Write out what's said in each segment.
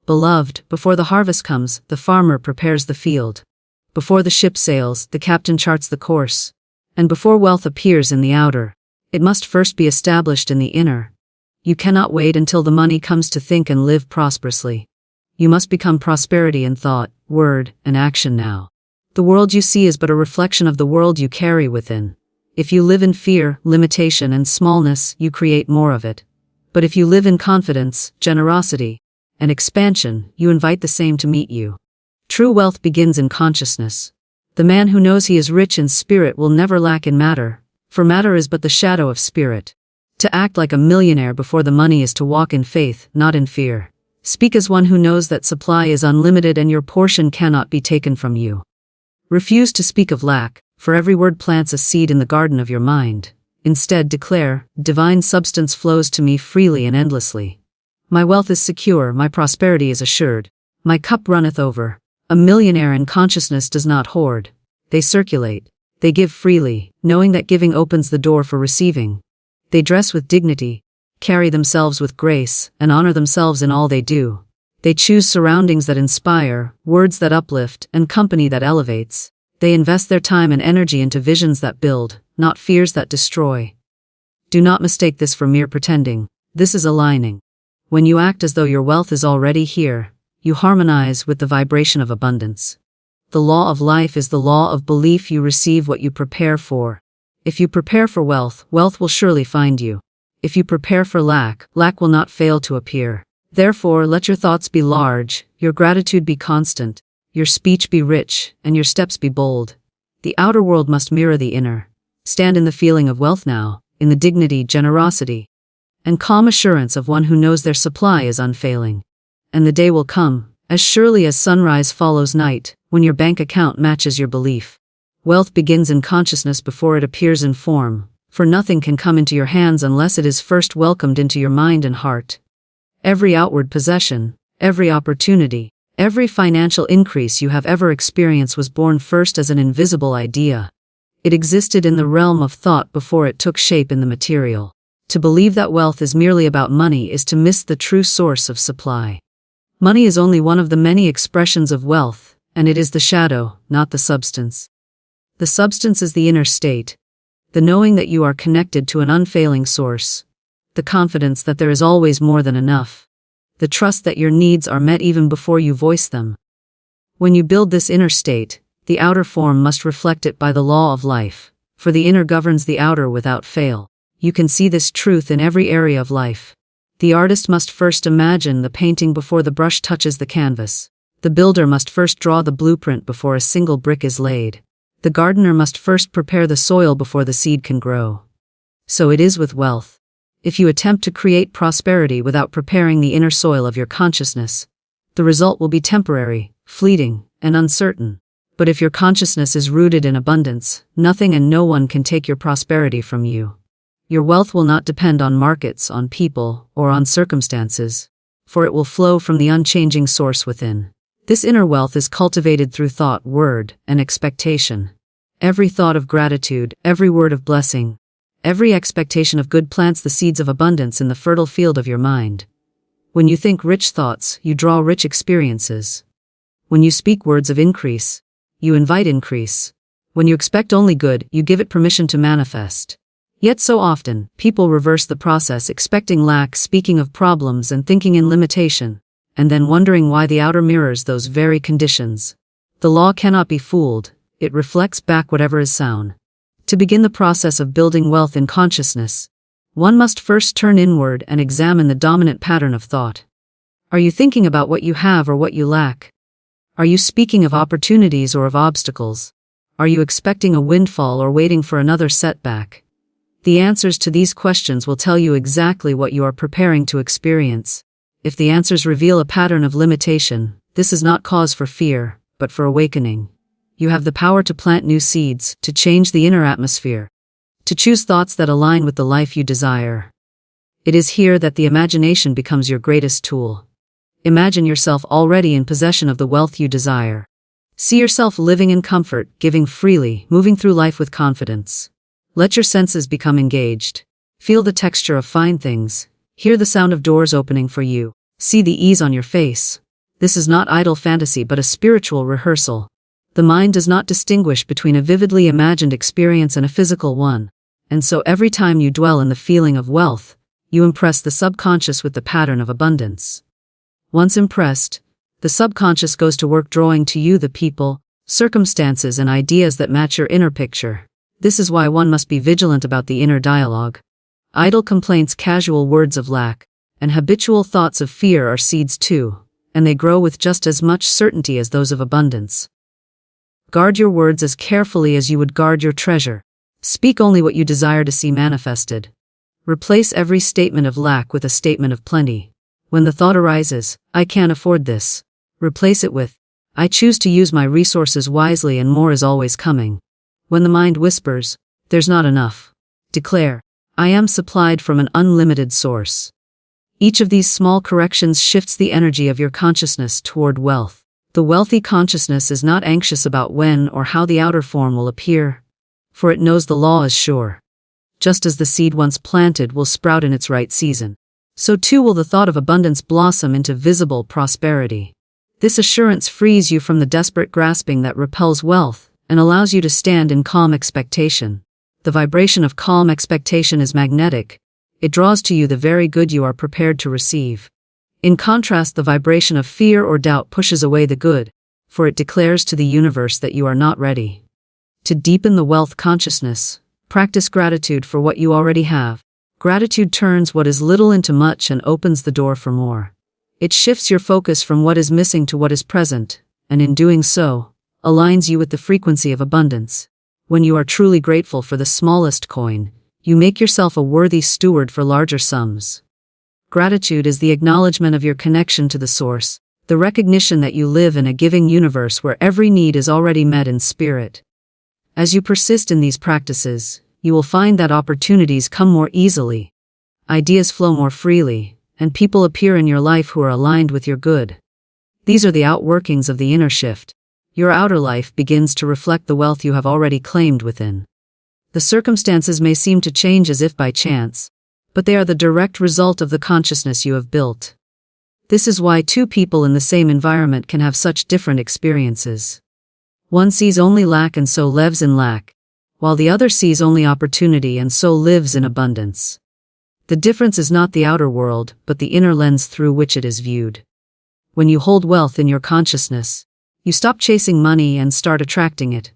Beloved, before the harvest comes, the farmer prepares the field. Before the ship sails, the captain charts the course. And before wealth appears in the outer, it must first be established in the inner. You cannot wait until the money comes to think and live prosperously. You must become prosperity in thought, word, and action now. The world you see is but a reflection of the world you carry within. If you live in fear, limitation, and smallness, you create more of it. But if you live in confidence, generosity, and expansion, you invite the same to meet you. True wealth begins in consciousness. The man who knows he is rich in spirit will never lack in matter, for matter is but the shadow of spirit. To act like a millionaire before the money is to walk in faith, not in fear. Speak as one who knows that supply is unlimited and your portion cannot be taken from you. Refuse to speak of lack, for every word plants a seed in the garden of your mind. Instead, declare, divine substance flows to me freely and endlessly. My wealth is secure, my prosperity is assured. My cup runneth over. A millionaire in consciousness does not hoard. They circulate. They give freely, knowing that giving opens the door for receiving. They dress with dignity, carry themselves with grace, and honor themselves in all they do. They choose surroundings that inspire, words that uplift, and company that elevates. They invest their time and energy into visions that build, not fears that destroy. Do not mistake this for mere pretending. This is aligning. When you act as though your wealth is already here, you harmonize with the vibration of abundance. The law of life is the law of belief. You receive what you prepare for. If you prepare for wealth, wealth will surely find you. If you prepare for lack, lack will not fail to appear. Therefore, let your thoughts be large, your gratitude be constant, your speech be rich, and your steps be bold. The outer world must mirror the inner. Stand in the feeling of wealth now, in the dignity, generosity, and calm assurance of one who knows their supply is unfailing. And the day will come, as surely as sunrise follows night, when your bank account matches your belief. Wealth begins in consciousness before it appears in form, for nothing can come into your hands unless it is first welcomed into your mind and heart. Every outward possession, every opportunity, every financial increase you have ever experienced was born first as an invisible idea. It existed in the realm of thought before it took shape in the material. To believe that wealth is merely about money is to miss the true source of supply. Money is only one of the many expressions of wealth, and it is the shadow, not the substance. The substance is the inner state, the knowing that you are connected to an unfailing source, the confidence that there is always more than enough, the trust that your needs are met even before you voice them. When you build this inner state, the outer form must reflect it by the law of life, for the inner governs the outer without fail. You can see this truth in every area of life. The artist must first imagine the painting before the brush touches the canvas. The builder must first draw the blueprint before a single brick is laid. The gardener must first prepare the soil before the seed can grow. So it is with wealth. If you attempt to create prosperity without preparing the inner soil of your consciousness, the result will be temporary, fleeting, and uncertain. But if your consciousness is rooted in abundance, nothing and no one can take your prosperity from you. Your wealth will not depend on markets, on people, or on circumstances, for it will flow from the unchanging source within. This inner wealth is cultivated through thought, word, and expectation. Every thought of gratitude, every word of blessing, every expectation of good plants the seeds of abundance in the fertile field of your mind. When you think rich thoughts, you draw rich experiences. When you speak words of increase, you invite increase. When you expect only good, you give it permission to manifest. Yet so often, people reverse the process, expecting lack, speaking of problems and thinking in limitation, and then wondering why the outer mirrors those very conditions. The law cannot be fooled, it reflects back whatever is sown. To begin the process of building wealth in consciousness, one must first turn inward and examine the dominant pattern of thought. Are you thinking about what you have or what you lack? Are you speaking of opportunities or of obstacles? Are you expecting a windfall or waiting for another setback? The answers to these questions will tell you exactly what you are preparing to experience. If the answers reveal a pattern of limitation, this is not cause for fear, but for awakening. You have the power to plant new seeds, to change the inner atmosphere, to choose thoughts that align with the life you desire. It is here that the imagination becomes your greatest tool. Imagine yourself already in possession of the wealth you desire. See yourself living in comfort, giving freely, moving through life with confidence. Let your senses become engaged. Feel the texture of fine things. Hear the sound of doors opening for you. See the ease on your face. This is not idle fantasy but a spiritual rehearsal. The mind does not distinguish between a vividly imagined experience and a physical one, and so every time you dwell in the feeling of wealth, you impress the subconscious with the pattern of abundance. Once impressed, the subconscious goes to work drawing to you the people, circumstances and ideas that match your inner picture. This is why one must be vigilant about the inner dialogue. Idle complaints, casual words of lack, and habitual thoughts of fear are seeds too, and they grow with just as much certainty as those of abundance. Guard your words as carefully as you would guard your treasure. Speak only what you desire to see manifested. Replace every statement of lack with a statement of plenty. When the thought arises, "I can't afford this," replace it with, "I choose to use my resources wisely and more is always coming." When the mind whispers, "There's not enough," declare, "I am supplied from an unlimited source." Each of these small corrections shifts the energy of your consciousness toward wealth. The wealthy consciousness is not anxious about when or how the outer form will appear, for it knows the law is sure. Just as the seed once planted will sprout in its right season, so too will the thought of abundance blossom into visible prosperity. This assurance frees you from the desperate grasping that repels wealth and allows you to stand in calm expectation. The vibration of calm expectation is magnetic. It draws to you the very good you are prepared to receive. In contrast, the vibration of fear or doubt pushes away the good, for it declares to the universe that you are not ready. To deepen the wealth consciousness, practice gratitude for what you already have. Gratitude turns what is little into much and opens the door for more. It shifts your focus from what is missing to what is present, and in doing so, aligns you with the frequency of abundance. When you are truly grateful for the smallest coin, you make yourself a worthy steward for larger sums. Gratitude is the acknowledgement of your connection to the source, the recognition that you live in a giving universe where every need is already met in spirit. As you persist in these practices, you will find that opportunities come more easily, ideas flow more freely, and people appear in your life who are aligned with your good. These are the outworkings of the inner shift. Your outer life begins to reflect the wealth you have already claimed within. The circumstances may seem to change as if by chance, but they are the direct result of the consciousness you have built. This is why two people in the same environment can have such different experiences. One sees only lack and so lives in lack, while the other sees only opportunity and so lives in abundance. The difference is not the outer world, but the inner lens through which it is viewed. When you hold wealth in your consciousness, you stop chasing money and start attracting it.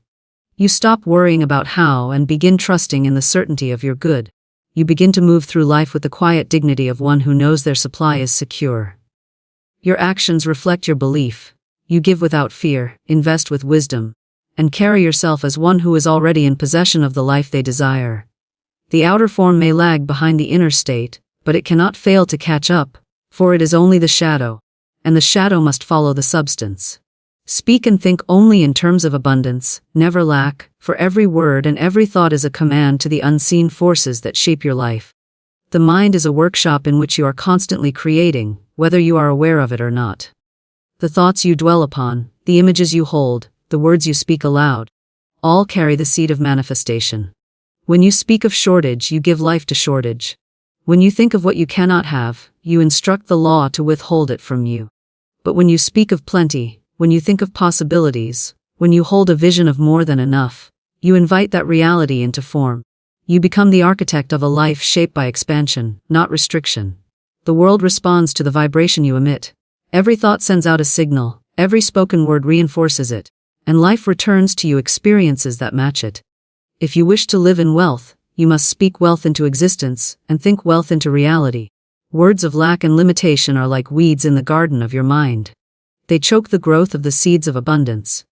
You stop worrying about how and begin trusting in the certainty of your good. You begin to move through life with the quiet dignity of one who knows their supply is secure. Your actions reflect your belief. You give without fear, invest with wisdom, and carry yourself as one who is already in possession of the life they desire. The outer form may lag behind the inner state, but it cannot fail to catch up, for it is only the shadow, and the shadow must follow the substance. Speak and think only in terms of abundance, never lack, for every word and every thought is a command to the unseen forces that shape your life. The mind is a workshop in which you are constantly creating, whether you are aware of it or not. The thoughts you dwell upon, the images you hold, the words you speak aloud, all carry the seed of manifestation. When you speak of shortage, you give life to shortage. When you think of what you cannot have, you instruct the law to withhold it from you. But when you speak of plenty, when you think of possibilities, when you hold a vision of more than enough, you invite that reality into form. You become the architect of a life shaped by expansion, not restriction. The world responds to the vibration you emit. Every thought sends out a signal, every spoken word reinforces it, and life returns to you experiences that match it. If you wish to live in wealth, you must speak wealth into existence and think wealth into reality. Words of lack and limitation are like weeds in the garden of your mind. They choke the growth of the seeds of abundance.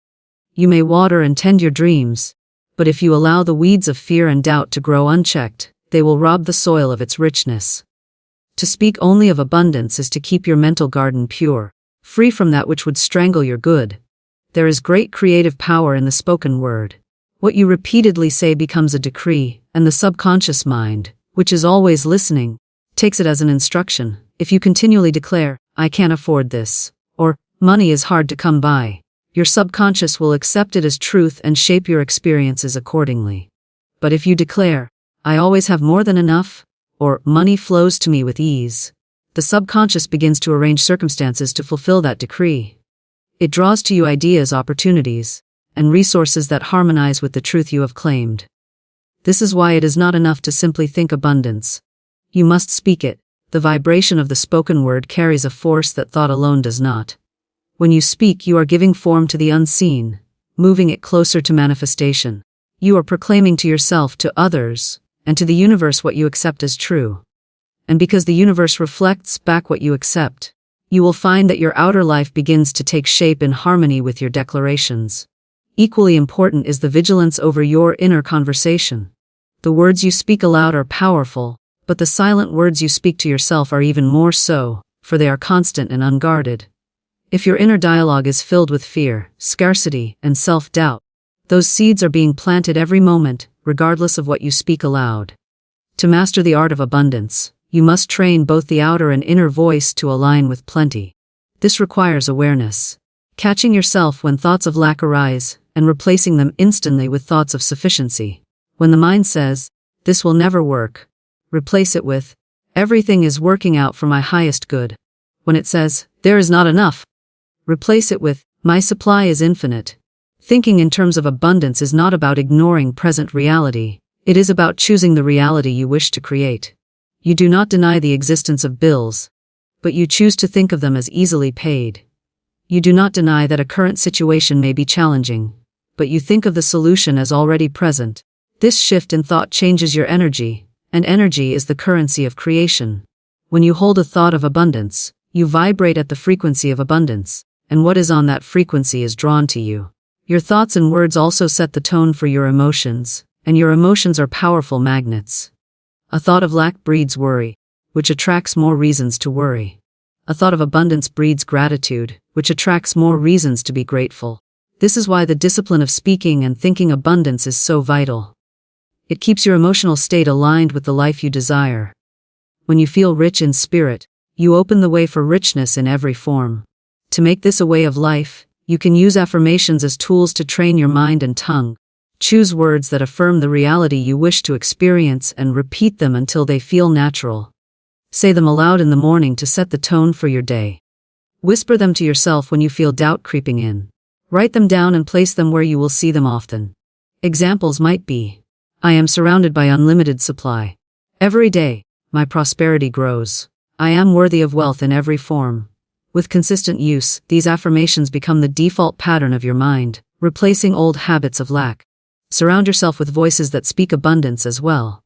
You may water and tend your dreams, but if you allow the weeds of fear and doubt to grow unchecked, they will rob the soil of its richness. To speak only of abundance is to keep your mental garden pure, free from that which would strangle your good. There is great creative power in the spoken word. What you repeatedly say becomes a decree, and the subconscious mind, which is always listening, takes it as an instruction. If you continually declare, "I can't afford this," or "money is hard to come by," your subconscious will accept it as truth and shape your experiences accordingly. But if you declare, "I always have more than enough," or "money flows to me with ease," the subconscious begins to arrange circumstances to fulfill that decree. It draws to you ideas, opportunities, and resources that harmonize with the truth you have claimed. This is why it is not enough to simply think abundance. You must speak it. The vibration of the spoken word carries a force that thought alone does not. When you speak, you are giving form to the unseen, moving it closer to manifestation. You are proclaiming to yourself, to others, and to the universe what you accept as true. And because the universe reflects back what you accept, you will find that your outer life begins to take shape in harmony with your declarations. Equally important is the vigilance over your inner conversation. The words you speak aloud are powerful, but the silent words you speak to yourself are even more so, for they are constant and unguarded. If your inner dialogue is filled with fear, scarcity, and self-doubt, those seeds are being planted every moment, regardless of what you speak aloud. To master the art of abundance, you must train both the outer and inner voice to align with plenty. This requires awareness, catching yourself when thoughts of lack arise, and replacing them instantly with thoughts of sufficiency. When the mind says, "This will never work," replace it with, "Everything is working out for my highest good." When it says, "There is not enough," replace it with, "My supply is infinite." Thinking in terms of abundance is not about ignoring present reality. It is about choosing the reality you wish to create. You do not deny the existence of bills, but you choose to think of them as easily paid. You do not deny that a current situation may be challenging, but you think of the solution as already present. This shift in thought changes your energy, and energy is the currency of creation. When you hold a thought of abundance, you vibrate at the frequency of abundance, and what is on that frequency is drawn to you. Your thoughts and words also set the tone for your emotions, and your emotions are powerful magnets. A thought of lack breeds worry, which attracts more reasons to worry. A thought of abundance breeds gratitude, which attracts more reasons to be grateful. This is why the discipline of speaking and thinking abundance is so vital. It keeps your emotional state aligned with the life you desire. When you feel rich in spirit, you open the way for richness in every form. To make this a way of life, you can use affirmations as tools to train your mind and tongue. Choose words that affirm the reality you wish to experience and repeat them until they feel natural. Say them aloud in the morning to set the tone for your day. Whisper them to yourself when you feel doubt creeping in. Write them down and place them where you will see them often. Examples might be, "I am surrounded by unlimited supply. Every day, my prosperity grows. I am worthy of wealth in every form." With consistent use, these affirmations become the default pattern of your mind, replacing old habits of lack. Surround yourself with voices that speak abundance as well.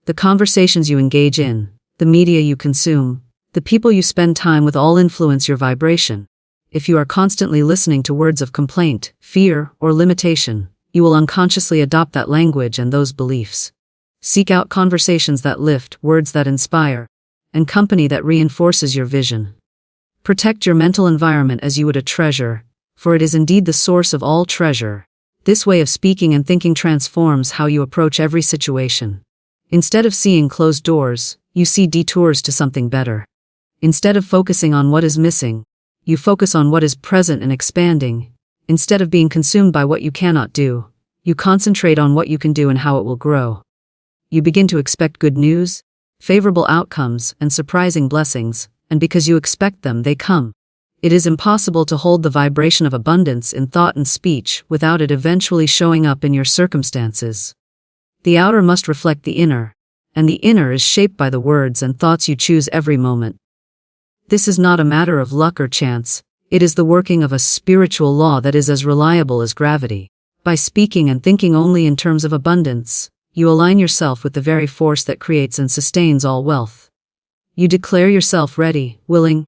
The conversations you engage in, the media you consume, the people you spend time with all influence your vibration. If you are constantly listening to words of complaint, fear, or limitation, you will unconsciously adopt that language and those beliefs. Seek out conversations that lift, words that inspire, and company that reinforces your vision. Protect your mental environment as you would a treasure, for it is indeed the source of all treasure. This way of speaking and thinking transforms how you approach every situation. Instead of seeing closed doors, you see detours to something better. Instead of focusing on what is missing, you focus on what is present and expanding. Instead of being consumed by what you cannot do, you concentrate on what you can do and how it will grow. You begin to expect good news, favorable outcomes, and surprising blessings, and because you expect them, they come. It is impossible to hold the vibration of abundance in thought and speech without it eventually showing up in your circumstances. The outer must reflect the inner, and the inner is shaped by the words and thoughts you choose every moment. This is not a matter of luck or chance, it is the working of a spiritual law that is as reliable as gravity. By speaking and thinking only in terms of abundance, you align yourself with the very force that creates and sustains all wealth. You declare yourself ready, willing,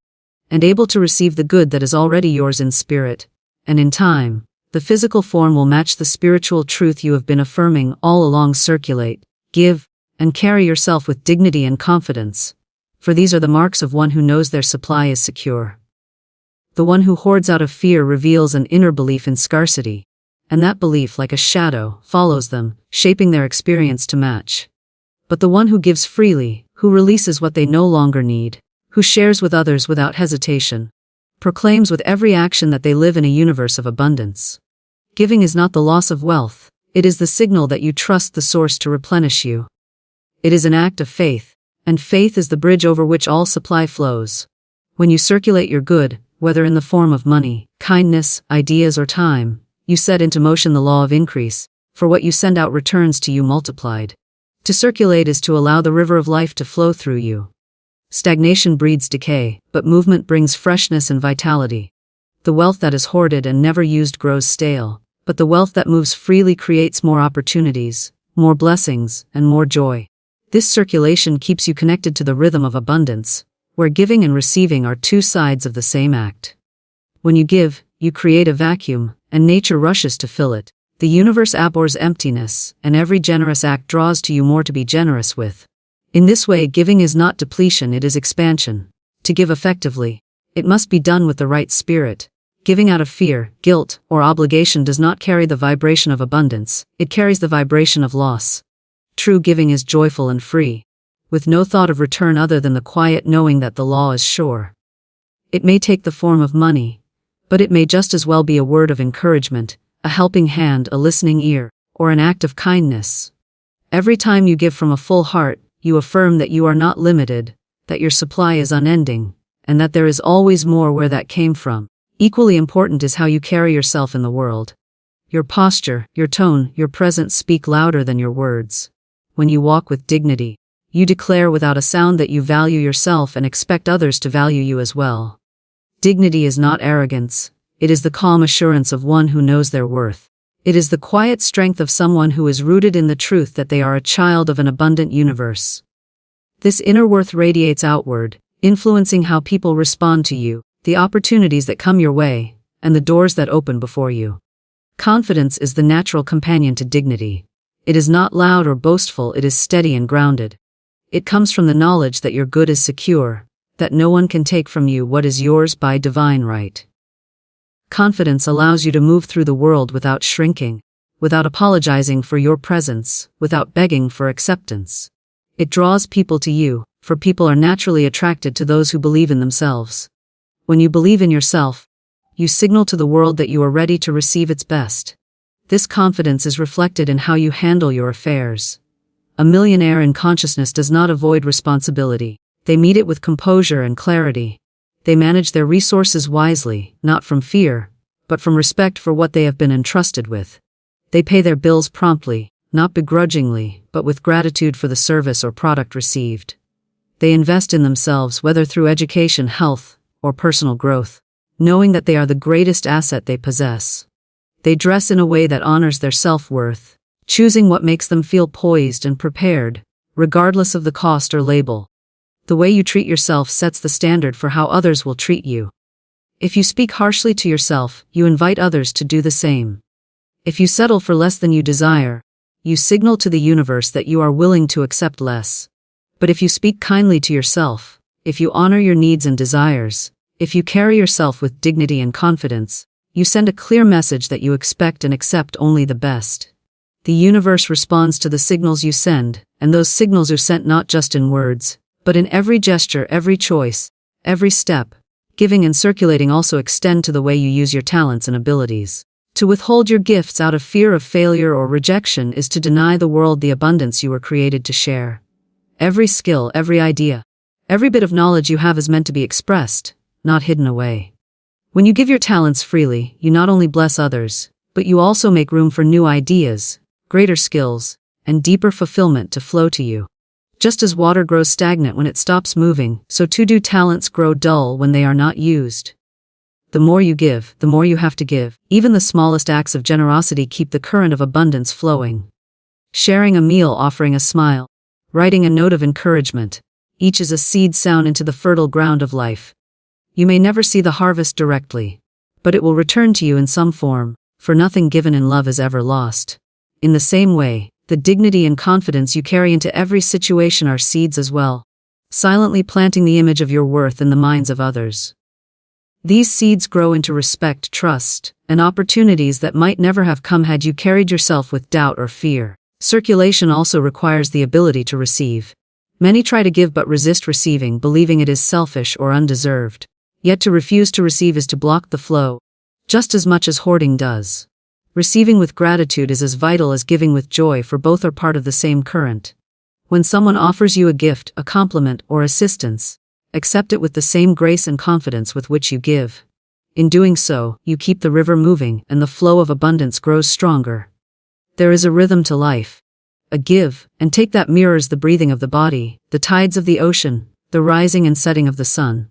and able to receive the good that is already yours in spirit, and in time, the physical form will match the spiritual truth you have been affirming all along. Circulate, give, and carry yourself with dignity and confidence, for these are the marks of one who knows their supply is secure. The one who hoards out of fear reveals an inner belief in scarcity, and that belief, like a shadow, follows them, shaping their experience to match. But the one who gives freely, who releases what they no longer need, who shares with others without hesitation, proclaims with every action that they live in a universe of abundance. Giving is not the loss of wealth, it is the signal that you trust the source to replenish you. It is an act of faith, and faith is the bridge over which all supply flows. When you circulate your good, whether in the form of money, kindness, ideas, or time, you set into motion the law of increase, for what you send out returns to you multiplied. To circulate is to allow the river of life to flow through you. Stagnation breeds decay, but movement brings freshness and vitality. The wealth that is hoarded and never used grows stale, but the wealth that moves freely creates more opportunities, more blessings, and more joy. This circulation keeps you connected to the rhythm of abundance, where giving and receiving are two sides of the same act. When you give, you create a vacuum, and nature rushes to fill it. The universe abhors emptiness, and every generous act draws to you more to be generous with. In this way, giving is not depletion, it is expansion. To give effectively, it must be done with the right spirit. Giving out of fear, guilt, or obligation does not carry the vibration of abundance, it carries the vibration of loss. True giving is joyful and free, with no thought of return other than the quiet knowing that the law is sure. It may take the form of money, but it may just as well be a word of encouragement, a helping hand, a listening ear, or an act of kindness. Every time you give from a full heart, you affirm that you are not limited, that your supply is unending, and that there is always more where that came from. Equally important is how you carry yourself in the world. Your posture, your tone, your presence speak louder than your words. When you walk with dignity, you declare without a sound that you value yourself and expect others to value you as well. Dignity is not arrogance, it is the calm assurance of one who knows their worth. It is the quiet strength of someone who is rooted in the truth that they are a child of an abundant universe. This inner worth radiates outward, influencing how people respond to you, the opportunities that come your way, and the doors that open before you. Confidence is the natural companion to dignity. It is not loud or boastful, it is steady and grounded. It comes from the knowledge that your good is secure, that no one can take from you what is yours by divine right. Confidence allows you to move through the world without shrinking, without apologizing for your presence, without begging for acceptance. It draws people to you, for people are naturally attracted to those who believe in themselves. When you believe in yourself, you signal to the world that you are ready to receive its best. This confidence is reflected in how you handle your affairs. A millionaire in consciousness does not avoid responsibility. They meet it with composure and clarity. They manage their resources wisely, not from fear, but from respect for what they have been entrusted with. They pay their bills promptly, not begrudgingly, but with gratitude for the service or product received. They invest in themselves, whether through education, health, or personal growth, knowing that they are the greatest asset they possess. They dress in a way that honors their self-worth, choosing what makes them feel poised and prepared, regardless of the cost or label. The way you treat yourself sets the standard for how others will treat you. If you speak harshly to yourself, you invite others to do the same. If you settle for less than you desire, you signal to the universe that you are willing to accept less. But if you speak kindly to yourself, if you honor your needs and desires, if you carry yourself with dignity and confidence, you send a clear message that you expect and accept only the best. The universe responds to the signals you send, and those signals are sent not just in words, but in every gesture, every choice, every step. Giving and circulating also extend to the way you use your talents and abilities. To withhold your gifts out of fear of failure or rejection is to deny the world the abundance you were created to share. Every skill, every idea, every bit of knowledge you have is meant to be expressed, not hidden away. When you give your talents freely, you not only bless others, but you also make room for new ideas, greater skills, and deeper fulfillment to flow to you. Just as water grows stagnant when it stops moving, so too do talents grow dull when they are not used. The more you give, the more you have to give. Even the smallest acts of generosity keep the current of abundance flowing. Sharing a meal, offering a smile, writing a note of encouragement, each is a seed sown into the fertile ground of life. You may never see the harvest directly, but it will return to you in some form, for nothing given in love is ever lost. In the same way, the dignity and confidence you carry into every situation are seeds as well, silently planting the image of your worth in the minds of others. These seeds grow into respect, trust, and opportunities that might never have come had you carried yourself with doubt or fear. Circulation also requires the ability to receive. Many try to give but resist receiving, believing it is selfish or undeserved. Yet to refuse to receive is to block the flow, just as much as hoarding does. Receiving with gratitude is as vital as giving with joy, for both are part of the same current. When someone offers you a gift, a compliment, or assistance, accept it with the same grace and confidence with which you give. In doing so, you keep the river moving and the flow of abundance grows stronger. There is a rhythm to life. A give and take that mirrors the breathing of the body, the tides of the ocean, the rising and setting of the sun.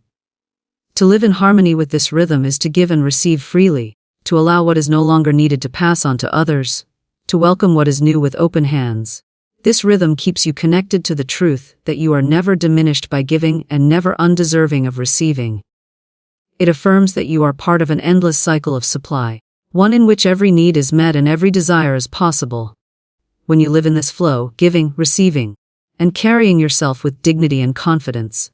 To live in harmony with this rhythm is to give and receive freely, to allow what is no longer needed to pass on to others, to welcome what is new with open hands. This rhythm keeps you connected to the truth that you are never diminished by giving and never undeserving of receiving. It affirms that you are part of an endless cycle of supply, one in which every need is met and every desire is possible. When you live in this flow, giving, receiving, and carrying yourself with dignity and confidence,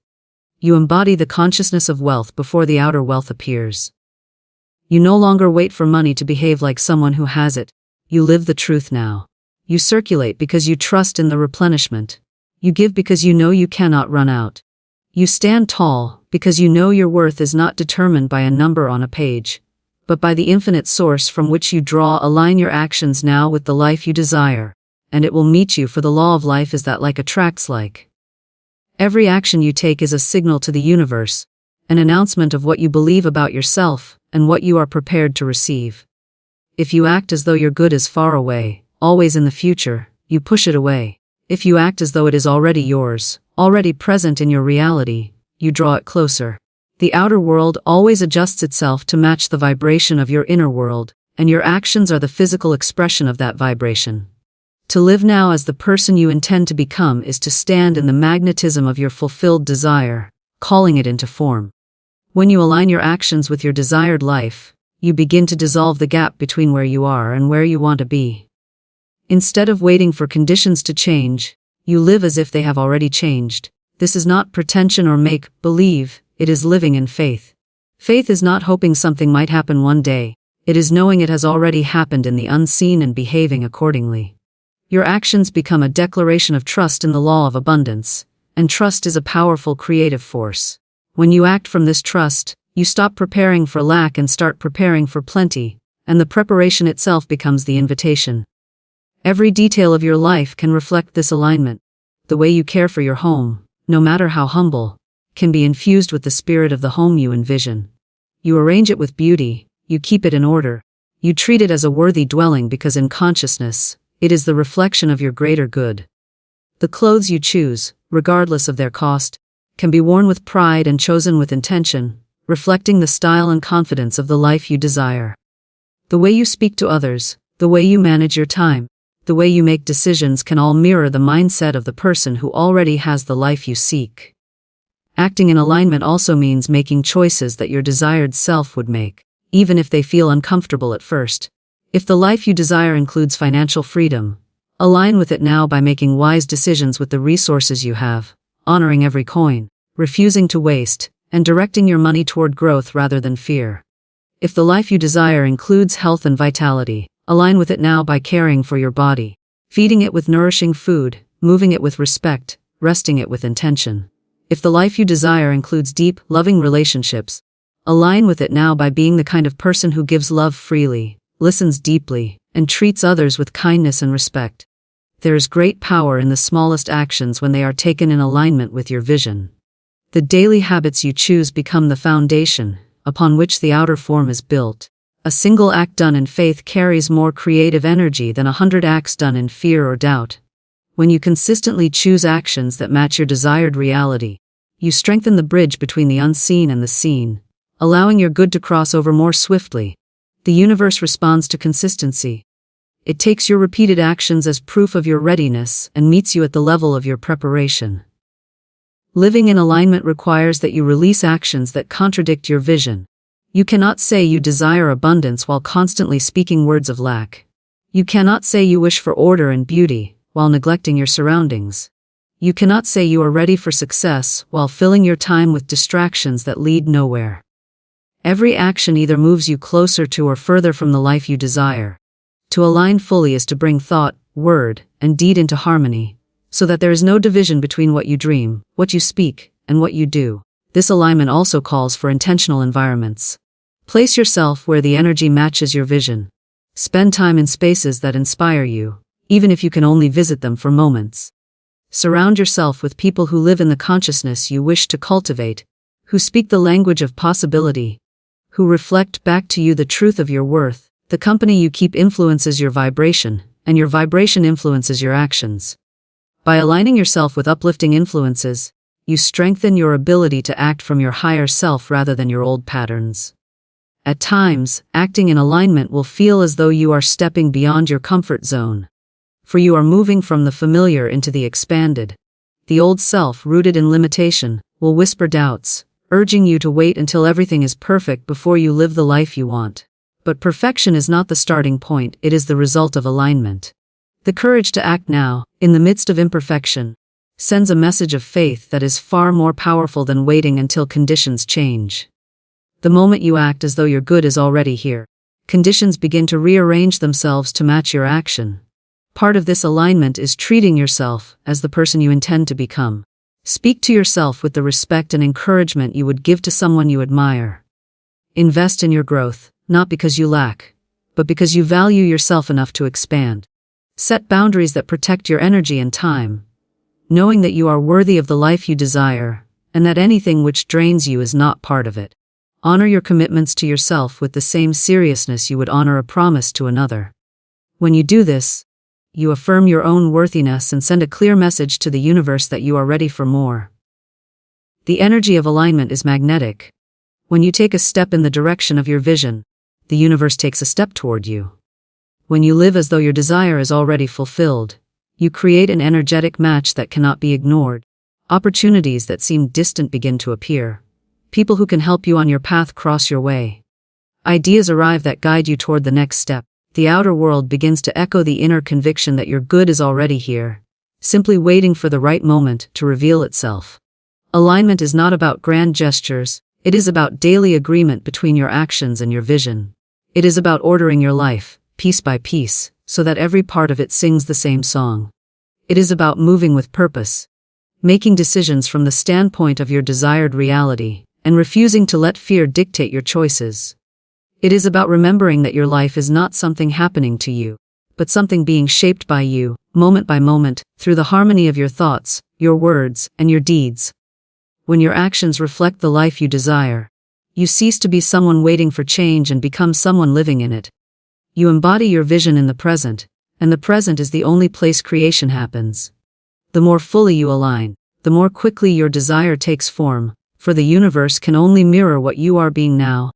you embody the consciousness of wealth before the outer wealth appears. You no longer wait for money to behave like someone who has it. You live the truth now. You circulate because you trust in the replenishment. You give because you know you cannot run out. You stand tall because you know your worth is not determined by a number on a page, but by the infinite source from which you draw. Align your actions now with the life you desire, and it will meet you, for the law of life is that like attracts like. Every action you take is a signal to the universe, an announcement of what you believe about yourself and what you are prepared to receive. If you act as though your good is far away, always in the future, you push it away. If you act as though it is already yours, already present in your reality, you draw it closer. The outer world always adjusts itself to match the vibration of your inner world, and your actions are the physical expression of that vibration. To live now as the person you intend to become is to stand in the magnetism of your fulfilled desire, calling it into form. When you align your actions with your desired life, you begin to dissolve the gap between where you are and where you want to be. Instead of waiting for conditions to change, you live as if they have already changed. This is not pretension or make-believe, it is living in faith. Faith is not hoping something might happen one day, it is knowing it has already happened in the unseen and behaving accordingly. Your actions become a declaration of trust in the law of abundance, and trust is a powerful creative force. When you act from this trust, you stop preparing for lack and start preparing for plenty, and the preparation itself becomes the invitation. Every detail of your life can reflect this alignment. The way you care for your home, no matter how humble, can be infused with the spirit of the home you envision. You arrange it with beauty, you keep it in order, you treat it as a worthy dwelling because in consciousness, it is the reflection of your greater good. The clothes you choose, regardless of their cost, can be worn with pride and chosen with intention, reflecting the style and confidence of the life you desire. The way you speak to others, the way you manage your time, the way you make decisions can all mirror the mindset of the person who already has the life you seek. Acting in alignment also means making choices that your desired self would make, even if they feel uncomfortable at first. If the life you desire includes financial freedom, align with it now by making wise decisions with the resources you have, honoring every coin, refusing to waste, and directing your money toward growth rather than fear. If the life you desire includes health and vitality, align with it now by caring for your body, feeding it with nourishing food, moving it with respect, resting it with intention. If the life you desire includes deep, loving relationships, align with it now by being the kind of person who gives love freely, listens deeply, and treats others with kindness and respect. There is great power in the smallest actions when they are taken in alignment with your vision. The daily habits you choose become the foundation upon which the outer form is built. A single act done in faith carries more creative energy than 100 acts done in fear or doubt. When you consistently choose actions that match your desired reality, you strengthen the bridge between the unseen and the seen, allowing your good to cross over more swiftly. The universe responds to consistency. It takes your repeated actions as proof of your readiness and meets you at the level of your preparation. Living in alignment requires that you release actions that contradict your vision. You cannot say you desire abundance while constantly speaking words of lack. You cannot say you wish for order and beauty while neglecting your surroundings. You cannot say you are ready for success while filling your time with distractions that lead nowhere. Every action either moves you closer to or further from the life you desire. To align fully is to bring thought, word, and deed into harmony, so that there is no division between what you dream, what you speak, and what you do. This alignment also calls for intentional environments. Place yourself where the energy matches your vision. Spend time in spaces that inspire you, even if you can only visit them for moments. Surround yourself with people who live in the consciousness you wish to cultivate, who speak the language of possibility, who reflect back to you the truth of your worth. The company you keep influences your vibration, and your vibration influences your actions. By aligning yourself with uplifting influences, you strengthen your ability to act from your higher self rather than your old patterns. At times, acting in alignment will feel as though you are stepping beyond your comfort zone. For you are moving from the familiar into the expanded. The old self, rooted in limitation, will whisper doubts, urging you to wait until everything is perfect before you live the life you want. But perfection is not the starting point, it is the result of alignment. The courage to act now, in the midst of imperfection, sends a message of faith that is far more powerful than waiting until conditions change. The moment you act as though your good is already here, conditions begin to rearrange themselves to match your action. Part of this alignment is treating yourself as the person you intend to become. Speak to yourself with the respect and encouragement you would give to someone you admire. Invest in your growth, not because you lack, but because you value yourself enough to expand. Set boundaries that protect your energy and time, knowing that you are worthy of the life you desire, and that anything which drains you is not part of it. Honor your commitments to yourself with the same seriousness you would honor a promise to another. When you do this, you affirm your own worthiness and send a clear message to the universe that you are ready for more. The energy of alignment is magnetic. When you take a step in the direction of your vision, the universe takes a step toward you. When you live as though your desire is already fulfilled, you create an energetic match that cannot be ignored. Opportunities that seem distant begin to appear. People who can help you on your path cross your way. Ideas arrive that guide you toward the next step. The outer world begins to echo the inner conviction that your good is already here, simply waiting for the right moment to reveal itself. Alignment is not about grand gestures, it is about daily agreement between your actions and your vision. It is about ordering your life, piece by piece, so that every part of it sings the same song. It is about moving with purpose, making decisions from the standpoint of your desired reality, and refusing to let fear dictate your choices. It is about remembering that your life is not something happening to you, but something being shaped by you, moment by moment, through the harmony of your thoughts, your words, and your deeds. When your actions reflect the life you desire, you cease to be someone waiting for change and become someone living in it. You embody your vision in the present, and the present is the only place creation happens. The more fully you align, the more quickly your desire takes form, for the universe can only mirror what you are being now,